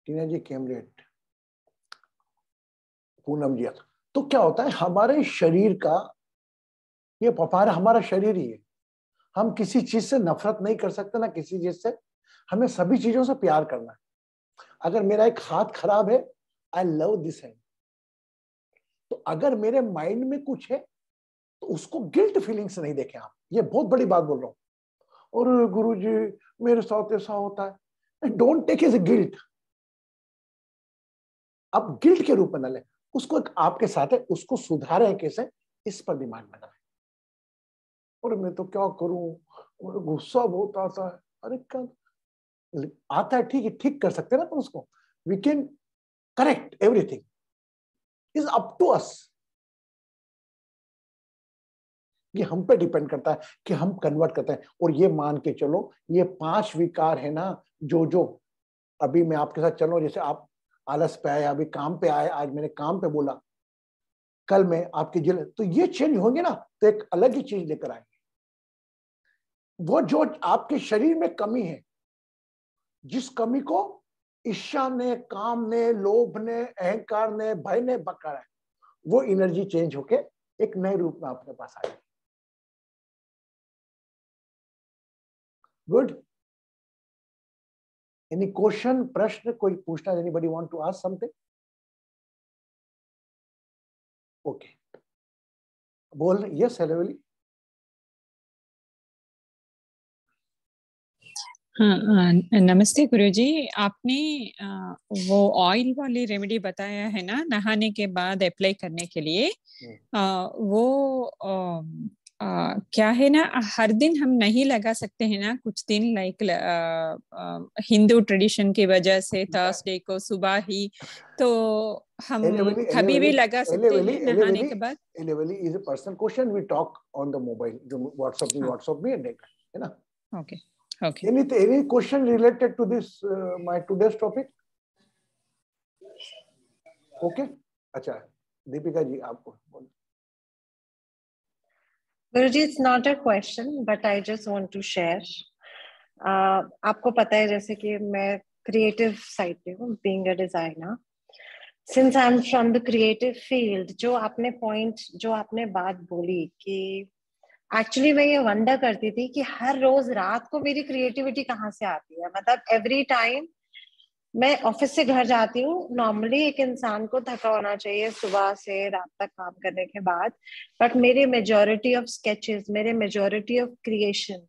Tina ji came late. Poonam जी। तो क्या होता है, हमारे शरीर का ये व्यापार हमारा शरीर ही है। हम किसी चीज से नफरत नहीं कर सकते, ना किसी चीज से। हमें सभी चीजों से प्यार करना है। अगर मेरा एक हाथ खराब है, आई लव दिस हैंड। तो अगर मेरे माइंड में कुछ है तो उसको गिल्ट फीलिंग से नहीं देखें आप। ये बहुत बड़ी बात बोल रहा हूं। और गुरुजी मेरे साथ ऐसा होता है, डोंट टेक इज गिल्ट। अब गिल्ट के रूप में न ले उसको। एक आपके साथ है, उसको सुधारे कैसे, इस पर दिमाग लगाए। और मैं तो क्या करूं, और गुस्सा बहुत आता है। अरे क्या, आता है, ठीक है, ठीक कर सकते हैं ना, तो उसको we can correct everything, is up to us. ये हम पे डिपेंड करता है कि हम कन्वर्ट करते हैं। और ये मान के चलो, ये 5 विकार है ना, जो अभी मैं आपके साथ चल रहा हूं, जैसे आप आलस पे आए, अभी काम पे आए, आज मैंने काम पे बोला, कल में आपकी जिल, तो ये चेंज होंगे ना, तो एक अलग ही चीज लेकर आएंगे। वो जो आपके शरीर में कमी है, जिस कमी को ईर्ष्या ने, काम ने, लोभ ने, अहंकार ने, भय ने पकड़ा है, वो एनर्जी चेंज होके एक नए रूप में आपके पास आएगी। गुड। एनी क्वेश्चन, प्रश्न कोई पूछना? Anybody want to ask something? Okay, बोल रहे? यस, हेलोली। हाँ, नमस्ते गुरुजी। आपने वो ऑयल वाली रेमेडी बताया है ना, नहाने के बाद अप्लाई करने के लिए, वो क्या है ना, हर दिन हम नहीं लगा सकते हैं ना, कुछ दिन लाइक हिंदू ट्रेडिशन की वजह से थर्सडे को सुबह ही, तो हम कभी भी लगा सकते हैं नहाने के बाद? एलेवली is a personal question, we talk on the mobile, जो व्हाट्सएप में है ना। Okay okay. Any question related to this my today's topic? Okay, अच्छा, दीपिका जी आपको बोल। Guruji, it's not a question, but I just want to share. आपको पता है जैसे कि मैं creative side पे हूँ, being a designer. Since I'm from the creative field, जो आपने point, जो आपने बात बोली कि एक्चुअली मैं ये वंडर करती थी कि हर रोज रात को मेरी क्रिएटिविटी कहाँ से आती है। मतलब एवरी टाइम मैं ऑफिस से घर जाती हूँ, नॉर्मली एक इंसान को थका होना चाहिए सुबह से रात तक काम करने के बाद, बट मेरे मेजॉरिटी ऑफ स्केचेस, मेरे majority of creation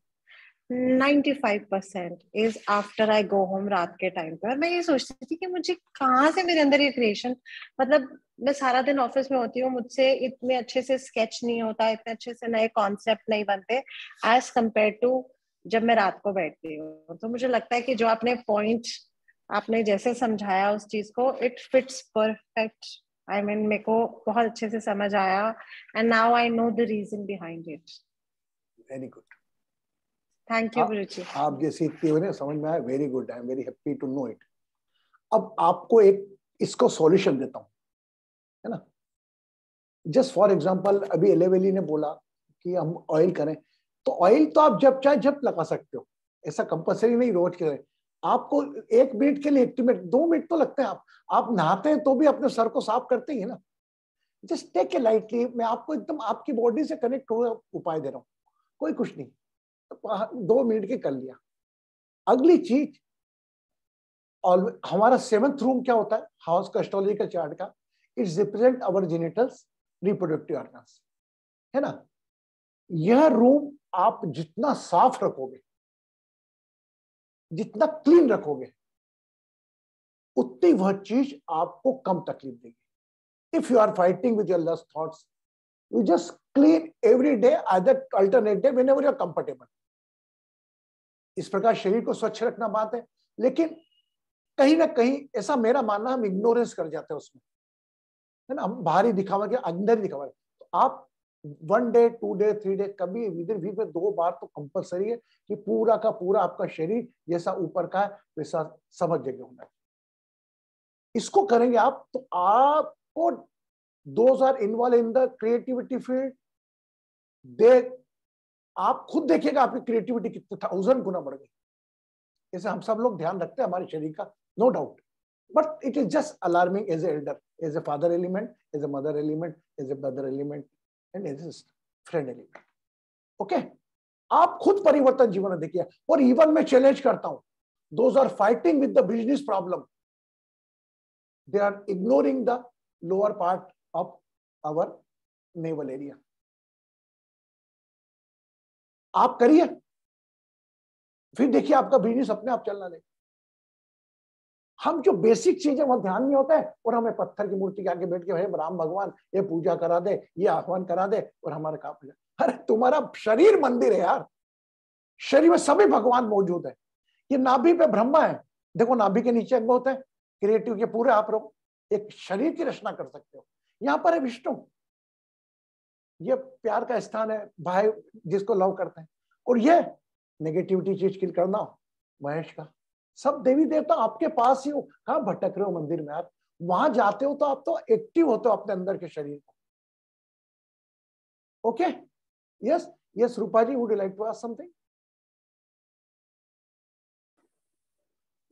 95% is after I go home रात के टाइम पे। और मैं ये सोचती थी कि मुझे कहाँ से मेरे अंदर ये क्रिएशन, मतलब मैं सारा दिन ऑफिस में होती हूँ, मुझसे इतने अच्छे से स्केच नहीं होता, इतने अच्छे से नए कॉन्सेप्ट नहीं बनते एज कम्पेयर टू जब मैं रात को बैठती हूँ। तो मुझे लगता है कि जो आपने पॉइंट आपने जैसे समझाया उस चीज को, it fits perfect. I mean मेरे को बहुत अच्छे से समझ आया and now I know the reason behind it. Very good, thank you Guruji. आप जैसे इतने हो समझ में आया, very good, I am very happy to know it. अब आपको एक इसको सॉल्यूशन देता हूं, है ना। जस्ट फॉर एग्जांपल, अभी एलेवेली ने बोला कि हम ऑयल करें, तो ऑयल तो आप जब चाहे जब लगा सकते हो, ऐसा कंपल्सरी नहीं रोज करें। आपको 1 मिनट के लिए 1 मिनट 2 मिनट तो लगते हैं। आप नहाते हैं तो भी अपने सर को साफ करते ही है ना। जस्ट टेक ए लाइटली, मैं आपको एकदम आपकी बॉडी से कनेक्ट हुआ उपाय दे रहा हूँ, कोई कुछ नहीं, 2 मिनट के कर लिया। अगली चीज, और हमारा 7th रूम क्या होता है हाउस का एस्ट्रोलॉजिकल चार्ट का, it's represent our genitals, reproductive organs, है ना। यह रूम आप जितना साफ रखोगे, जितना क्लीन रखोगे, उतनी वह चीज आपको कम तकलीफ देगी। If you are fighting with your lust thoughts, you just clean every day, either alternate day, whenever you are comfortable. इस प्रकार शरीर को स्वच्छ रखना बात है, लेकिन कहीं ना कहीं ऐसा मेरा मानना, हम इग्नोरेंस कर जाते हैं उसमें, है ना। हम बाहरी दिखावा के अंदर दिखावा। तो आप 1 डे 2 डे 3 डे, कभी विद इन वीक में 2 बार तो कंपलसरी है कि पूरा का पूरा आपका शरीर जैसा ऊपर का है वैसा समझ जगह होना है। इसको करेंगे आप, तो आपको those are involve in the creativity field, they आप खुद देखिएगा आपकी क्रिएटिविटी कितने 1000 गुना बढ़ गई। जैसे हम सब लोग ध्यान रखते हैं हमारे शरीर का, no doubt, but it is just alarming as a elder, as a father element, as a mother element, as a brother element and as a friend element. Okay, आप खुद परिवर्तन जीवन में देखिए। और इवन मैं चैलेंज करता हूं, those are fighting with the business problem, they are ignoring the lower part of our navel area. आप करिए, फिर देखिए आपका बिजनेस अपने आप चलना लगेगा। हम जो बेसिक चीजें वहां ध्यान नहीं होता है, और हमें पत्थर की मूर्ति के आगे बैठ के भाई राम भगवान ये पूजा करा दे, ये आह्वान करा दे, और हमारा काम हो जाए। अरे तुम्हारा शरीर मंदिर है यार, शरीर में सभी भगवान मौजूद है। ये नाभि पे ब्रह्मा है, देखो नाभि के नीचे अंग होते हैं, क्रिएटिव के पूरे आप लोग एक शरीर की रचना कर सकते हो। यहाँ पर है विष्णु, ये प्यार का स्थान है, भाई जिसको लव करते हैं। और ये नेगेटिविटी चीज किल करना महेश का। सब देवी देवता आपके पास ही हो, कहाँ भटक रहे हो मंदिर में यार, वहां जाते हो तो आप तो एक्टिव होते हो अपने अंदर के शरीर को। Okay, yes yes Rupa ji, would you like to ask something?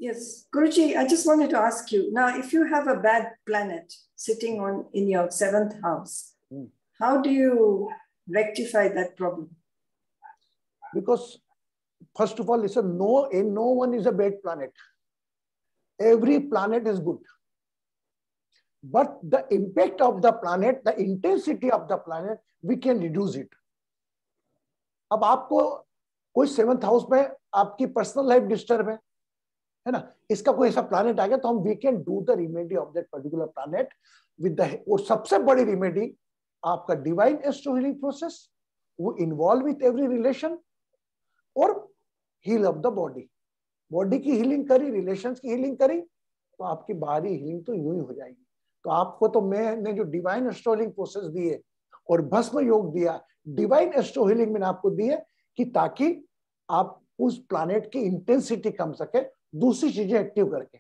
Yes, Guruji, I just wanted to ask you, now if you have a bad planet sitting in your 7th house, how do you rectify that problem? Because first of all, listen, no one is a bad planet. Every planet is good. But the impact of the planet, the intensity of the planet, we can reduce it. अब आपको कोई 7th हाउस में आपकी पर्सनल लाइफ डिस्टर्ब है ना, इसका कोई ऐसा प्लैनेट आ गया तो हम we can do the remedy of that particular planet with the, और सबसे बड़ी रिमेडी आपका डिवाइन एस्ट्रो हीलिंग प्रोसेस, वो इन्वॉल्व विथ एवरी रिलेशन और heal of the body. Body की हीलिंग करी, रिलेशंस की हीलिंग करी, तो आपकी बाहरी हीलिंग तो यूं ही हो जाएगी। तो आपको तो मैंने जो डिवाइन एस्ट्रो हीलिंग प्रोसेस दी है और भस्म योग दिया, डिवाइन एस्ट्रो हीलिंग मैंने आपको दी है कि ताकि आप उस प्लैनेट की इंटेंसिटी कम सके दूसरी चीजें एक्टिव करके।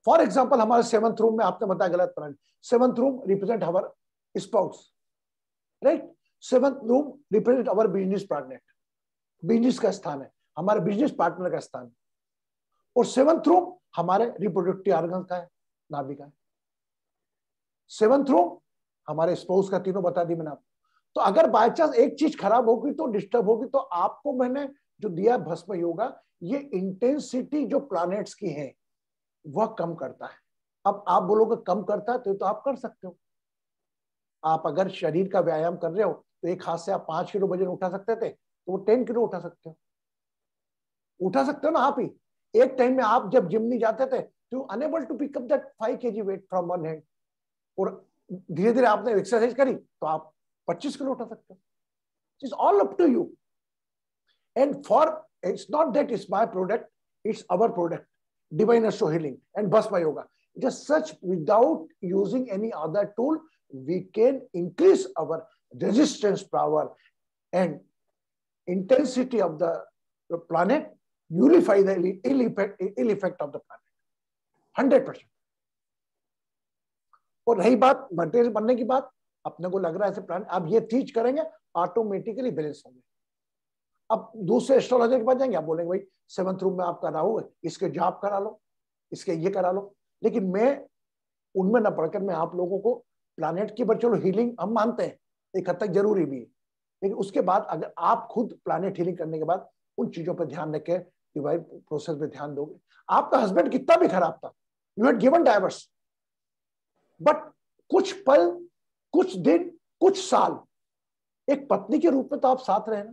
फॉर एग्जाम्पल हमारे 7th रूम में आपने बताया गलत planet, 7th room represent our spouse, right? 7th room represent our business planet, business का स्थान है, हमारे बिजनेस पार्टनर का स्थान है। और 7th रूम हमारे रिप्रोडक्टिव ऑर्गन का है, नाभि का है। 7th रूम हमारे स्पाउस का, तीनों बता दी मैंने आपको। तो अगर बाय चांस एक चीज खराब होगी तो डिस्टर्ब होगी, तो आपको मैंने जो दिया भस्म योगा, ये इंटेंसिटी जो प्लैनेट्स की है वह कम करता है। अब आप बोलोगे कम करता है तो आप कर सकते हो। आप अगर शरीर का व्यायाम कर रहे हो तो एक हाथ से आप 5 किलो वजन उठा सकते थे, तो वो 10 किलो उठा सकते हो, उठा सकते हो ना आप ही। एक टाइम में आप जब जिम नहीं जाते थे तो unable to pick up that 5 kg weight from one hand, और धीरे धीरे आपने एक्सरसाइज करी तो आप 25 किलो उठा सकते हो। It's all up to you. And for it's not that it's my product, it's our product, divine astro healing and Bhasma Yoga. Just such, without using any other tool, we can increase our resistance power and intensity of the planet, nullify the ill effect of the planet, 100%. और रही बात मटेरियल बनने की बात, अपने को लग रहा है ऐसे प्लान, अब ये चीज करेंगे ऑटोमेटिकली बैलेंस होंगे। अब दूसरे एस्ट्रोलॉजर के पास जाएंगे, आप बोलेंगे भाई 7th रूम में आपका राहु है, इसके जाप करा लो, इसके ये करा लो। लेकिन मैं उनमें न पढ़कर मैं आप लोगों को प्लैनेट की, पर चलो हीलिंग हम मानते हैं एक हद तक जरूरी भी है, लेकिन उसके बाद अगर आप खुद प्लैनेट हीलिंग करने के बाद उन चीजों पर ध्यान रखें, डिवाइन प्रोसेस पे ध्यान दोगे। आपका हस्बैंड कितना भी खराब था, you had given diverse, but कुछ पल, कुछ दिन, कुछ साल एक पत्नी के रूप में तो आप साथ रहे ना।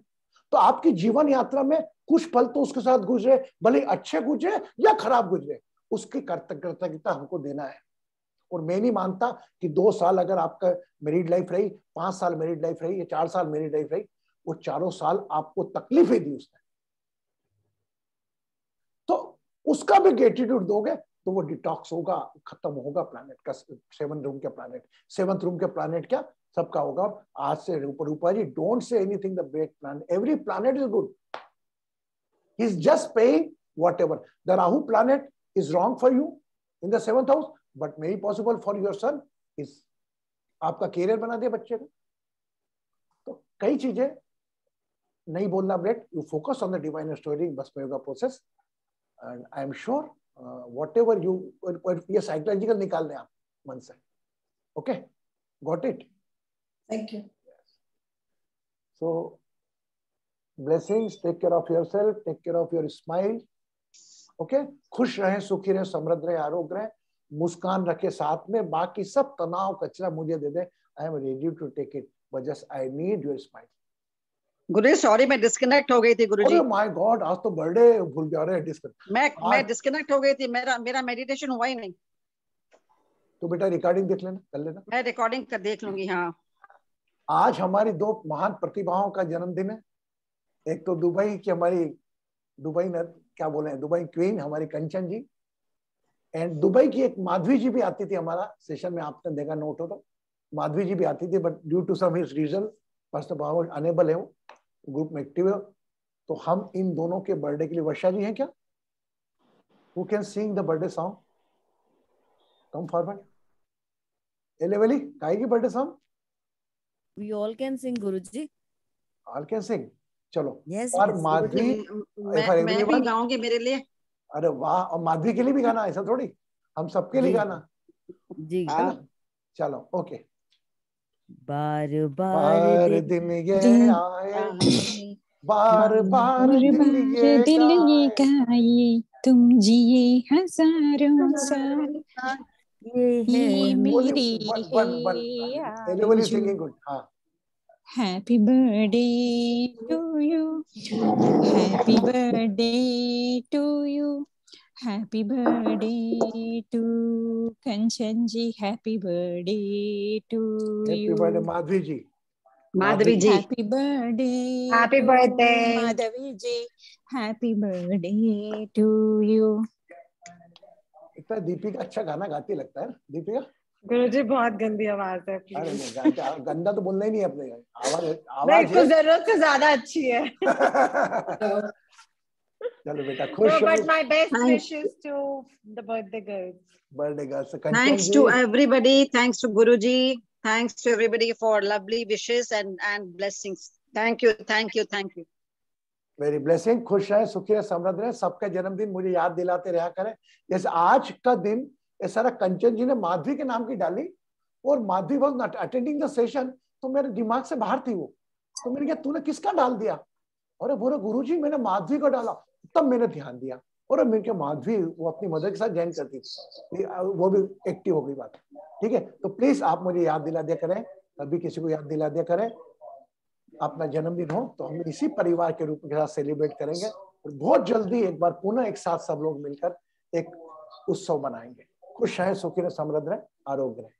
तो आपकी जीवन यात्रा में कुछ पल तो उसके साथ गुजरे, भले अच्छे गुजरे या खराब गुजरे, उसकी कृतज्ञता हमको देना है। और मैं नहीं मानता कि 2 साल अगर आपका मैरिड लाइफ रही, 5 साल मैरिड लाइफ रही या 4 साल मैरिड लाइफ रही, वो 4 साल आपको तकलीफें दी उसने, तो उसका भी ग्रेटिट्यूड दोगे तो वो डिटॉक्स होगा, खत्म होगा प्लैनेट का। 7th रूम के प्लैनेट, 7th रूम के प्लैनेट क्या सबका होगा। आज से Rupa ji, don't say anything the bad planet, every planet is good, he is just paying whatever. The Rahu planet is wrong for you in the 7th house, but may be possible for your son is आपका कैरियर बना दिया बच्चे को। तो कई चीजें नहीं बोलना break, you focus on the divine astrology bhasma yoga process, and I am sure whatever you, ये साइकोलॉजिकल निकाल लें आप मन से। Okay, got it? Thank you. So blessings, take care of yourself, take care of your smile. Okay, खुश रहे, सुखी रहे, समृद्ध रहे, आरोग्य रहे, मुस्कान रखे साथ में, बाकी सब तनाव कचरा मुझे दे दे, I am ready to take it, but just I need your smile. Guruji sorry, मैं डिस्कनेक्ट हो गई थी गुरुजी। ओह माय गॉड, आज तो बर्थडे भूल जा रहे हैं डिस्कनेक्ट। मैं डिस्कनेक्ट हो गई थी, मेरा मेडिटेशन हुआ ही नहीं। तो बेटा रिकॉर्डिंग देख लेना, कर लेना। मैं रिकॉर्डिंग कर देख लूंगी। हाँ, आज हमारी 2 महान प्रतिभाओं का जन्मदिन है। एक तो दुबई की हमारी दुबई क्या बोले हैं, दुबई क्वीन हमारी कंचन जी, एंड दुबई की एक माधवी जी भी आती थी हमारा सेशन में, आपने देखा नोट हो तो, माधवी जी भी आती थी, but due to some his reason personal unable है, वो ग्रुप में एक्टिव है। तो हम इन दोनों के बर्थडे के लिए, वर्षा जी हैं क्या, who can sing the birthday song, come forward. एलेवली गाएगी birthday song? We all can sing, Guruji. All can sing, चलो। Yes, और yes. माधवी, मैं भी गाऊंगी मेरे लिए। अरे वाह, और माधवी के लिए भी गाना, ऐसा थोड़ी, हम सबके लिए गाना जी, है ना। चलो ओके। बार बार दिन ये आए, बार बार दिल ये गाए, तुम जिए हजारों साल, ये मेरी सिंगिंग गुड। हाँ, happy birthday to you, happy birthday to you, happy birthday to Kanchan ji, happy birthday to happy you. Birthday Madhavi ji, Madhavi ji, happy birthday, happy birthday Madhavi ji, happy birthday to you. इतना दीपिका अच्छा गाना गाती लगता है दीपिका। गुरुजी बहुत गंदी आवाज है, अरे प्लीज। नहीं, गंदा तो बोलना ही नहीं है अपने, आवाज नहीं, आवाज कुछ जरूरत से ज्यादा अच्छी है। चलो बेटा, खुश No, हो। but my best Thank- wishes to the birthday girls. Birthday girls, thanks to everybody, thanks to Guruji, thanks to everybody for lovely wishes and blessings. Thank you, thank you, thank you. मेरी ब्लेसिंग, खुश रहे, सुखी रहे, समृद्ध रहे, सबका जन्मदिन मुझे याद दिलाते रहा करें। जैसे आज का दिन ये सारा कंचन जी ने माधवी के नाम की डाली, और Madhavi was not attending the session, तो मेरे दिमाग से बाहर थी वो, तो मैंने कहा तूने किसका डाल दिया, और बोला गुरुजी मैंने माधवी का डाला। तब मैंने ध्यान दिया, और मैंने कहा माधवी वो अपनी मदर के साथ जॉइन करती थी, वो भी एक्टिव हो गई बात। ठीक है, तो प्लीज आप मुझे याद दिला दिया करें, कभी किसी को याद दिला दिया करें, अपना जन्मदिन हो तो हम इसी परिवार के रूप के साथ सेलिब्रेट करेंगे, और बहुत जल्दी एक बार पुनः एक साथ सब लोग मिलकर एक उत्सव मनाएंगे। खुश रहें, सुखी रहें, समृद्ध रहें, आरोग्य रहें।